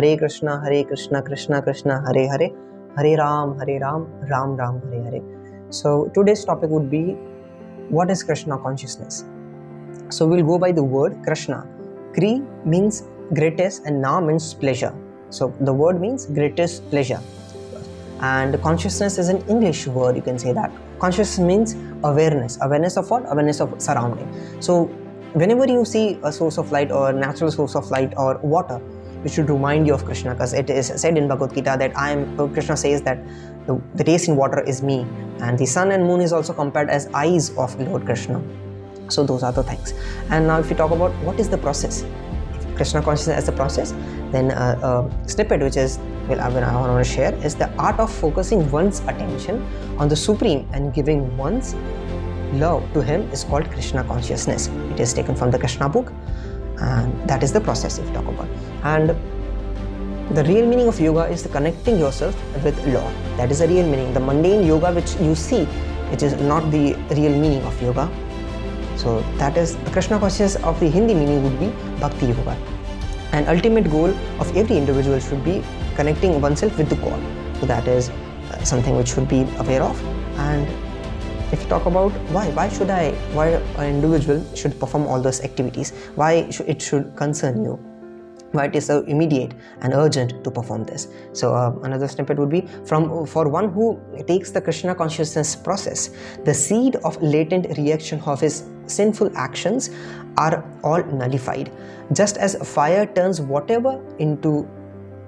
Hare Krishna, Krishna Krishna, Hare Hare, Hare Ram, Ram Ram, Hare Hare. So today's topic would be, what is Krishna consciousness? So we'll go by the word Krishna. Kri means greatest and Na means pleasure. So the word means greatest pleasure. And consciousness is an English word, you can say that. Consciousness means awareness. Awareness of what? Awareness of surrounding. So whenever you see a source of light or natural source of light or water, which should remind you of Krishna, because it is said in Bhagavad Gita that Krishna says that the taste in water is me, and the sun and moon is also compared as eyes of Lord Krishna. So those are the things. And now if you talk about what is the process, if Krishna consciousness as a process, then a snippet which is I want to share is the art of focusing one's attention on the Supreme and giving one's love to Him is called Krishna consciousness. It is taken from the Krishna book, and that is the process if you talk about. And the real meaning of yoga is the connecting yourself with Lord. That is the real meaning. The mundane yoga which you see, it is not the real meaning of yoga. So that is the Krishna consciousness of the Hindi meaning would be Bhakti Yoga. An ultimate goal of every individual should be connecting oneself with the God. So that is something which should be aware of. And if you talk about why an individual should perform all those activities, why it should concern you, why it is so immediate and urgent to perform this. So another snippet would be for one who takes the Krishna consciousness process, the seed of latent reaction of his sinful actions are all nullified. Just as fire turns whatever into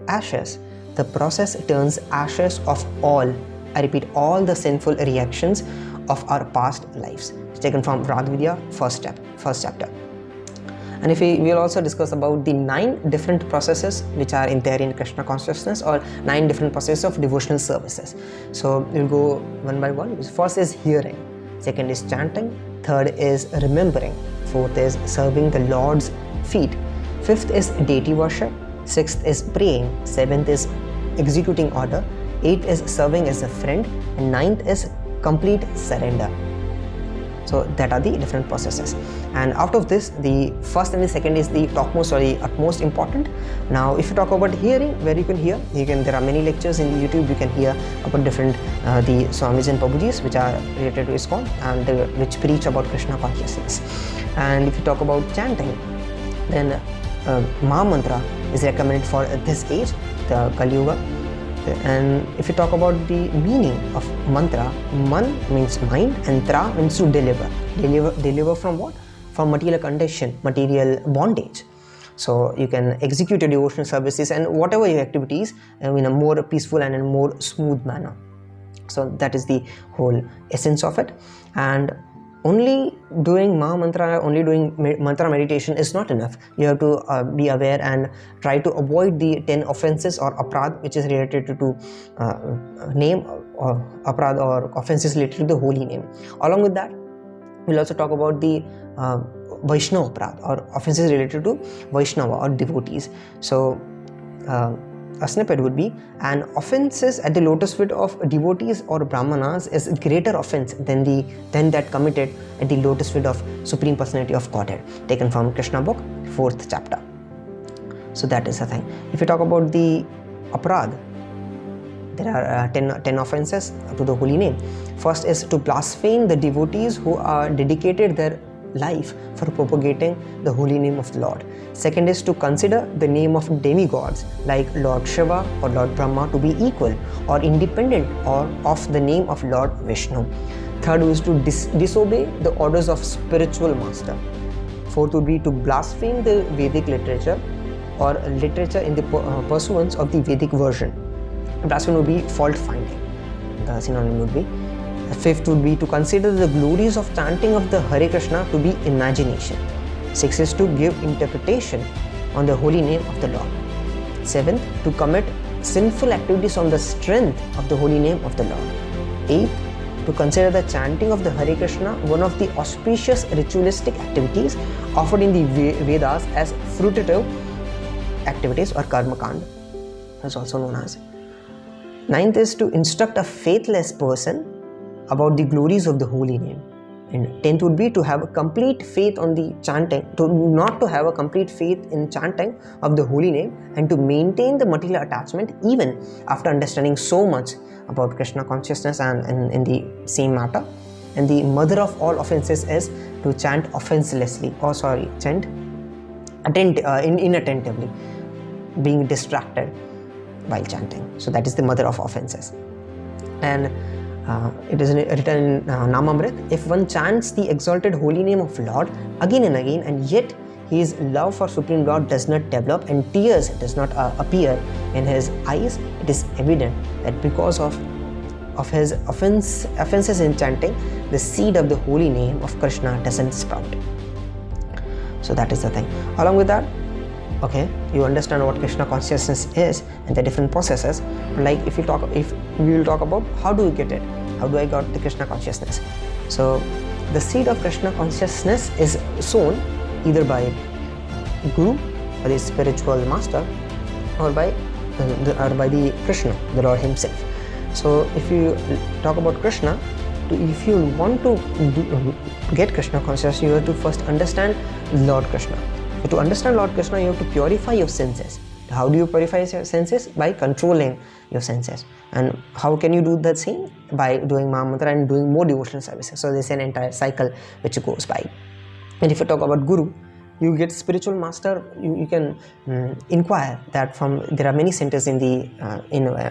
ashes, the process turns ashes of all, I repeat, all the sinful reactions of our past lives. It's taken from Radvidya, first chapter. And if we will also discuss about the 9 different processes which are in there in Krishna consciousness, or 9 different processes of devotional services. So we'll go one by one. First is hearing, second is chanting, third is remembering, fourth is serving the Lord's feet, fifth is deity worship, sixth is praying, seventh is executing order, eighth is serving as a friend, and ninth is complete surrender. So that are the different processes. And out of this, the first and the second is the topmost or the utmost important. Now if you talk about hearing, where you can hear, there are many lectures in the YouTube. You can hear about different the Swamis and Prabhujis which are related to ISKCON and which preach about Krishna consciousness. And if you talk about chanting, then Maha Mantra is recommended for this age, the Kali Yuga. And if you talk about the meaning of mantra, man means mind and tra means to deliver. Deliver from what? From material condition, material bondage. So you can execute your devotional services and whatever your activities in a more peaceful and in a more smooth manner. So that is the whole essence of it. And only doing Maha Mantra, only doing mantra meditation is not enough. You have to be aware and try to avoid the 10 offenses or aprad which is related to name, or aprad or offenses related to the holy name. Along with that, we'll also talk about the Vaishnava aprad or offenses related to Vaishnava or devotees. So a snippet would be, an offenses at the lotus feet of devotees or brahmanas is a greater offense than that committed at the lotus feet of Supreme Personality of Godhead, taken from Krishna book, 4th chapter. So that is the thing. If you talk about the aprad, there are 10 offenses to the holy name. First is to blaspheme the devotees who are dedicated their life for propagating the holy name of the Lord. Second is to consider the name of demigods like Lord Shiva or Lord Brahma to be equal or independent or of the name of Lord Vishnu. Third is to disobey the orders of spiritual master. Fourth would be to blaspheme the Vedic literature or literature in the pursuance of the Vedic version. Blasphemy would be fault finding. The synonym would be. Fifth would be to consider the glories of chanting of the Hare Krishna to be imagination. Sixth is to give interpretation on the holy name of the Lord. Seventh, to commit sinful activities on the strength of the holy name of the Lord. Eighth, to consider the chanting of the Hare Krishna one of the auspicious ritualistic activities offered in the Vedas as fruitive activities or karma kand, as also known as. Ninth is to instruct a faithless person about the glories of the holy name. And 10th would be to have a complete faith on the chanting, not to have a complete faith in chanting of the holy name, and to maintain the material attachment even after understanding so much about Krishna consciousness and in the same matter. And the mother of all offenses is to chant chant inattentively, being distracted while chanting. So that is the mother of offenses. And it is written in Namamrit, if one chants the exalted holy name of Lord again and again, and yet his love for Supreme Lord does not develop and tears does not appear in his eyes, it is evident that because of his offenses in chanting, the seed of the holy name of Krishna doesn't sprout. So that is the thing. Along with that, okay, you understand what Krishna consciousness is and the different processes. Like if we will talk about how do you get it, how do I got the Krishna consciousness. So the seed of Krishna consciousness is sown either by Guru or the spiritual master, or by the Krishna, the Lord himself. So if you talk about Krishna, if you want to get Krishna consciousness, you have to first understand Lord Krishna. So to understand Lord Krishna, you have to purify your senses. How do you purify your senses? By controlling your senses. And how can you do that same? By doing Mahamantra and doing more devotional services. So there's an entire cycle which goes by. And if you talk about Guru, you get spiritual master. You can inquire that there are many centers in the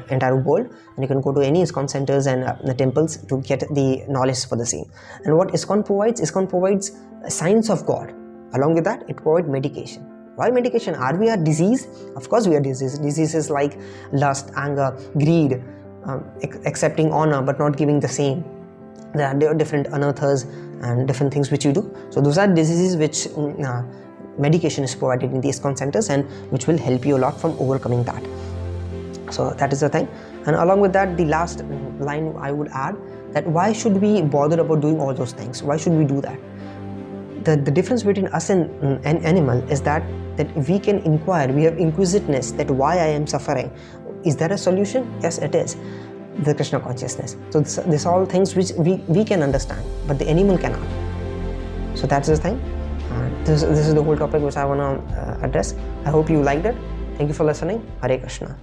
entire world, and you can go to any ISKCON centers and the temples to get the knowledge for the same. And what ISKCON provides signs of God. Along with that, it provides medication. Why medication? Are we a disease? Of course we are disease. Diseases like lust, anger, greed, accepting honor but not giving the same. There are different anarthas and different things which you do. So those are diseases which medication is provided in the ISKCON centers, and which will help you a lot from overcoming that. So that is the thing. And along with that, the last line I would add, that why should we bother about doing all those things? Why should we do that? The difference between us and an animal is that we can inquire, we have inquisitiveness, that why I am suffering. Is there a solution? Yes, it is. The Krishna consciousness. So these are all things which we can understand, but the animal cannot. So that's the thing. This is the whole topic which I want to address. I hope you liked it. Thank you for listening. Hare Krishna.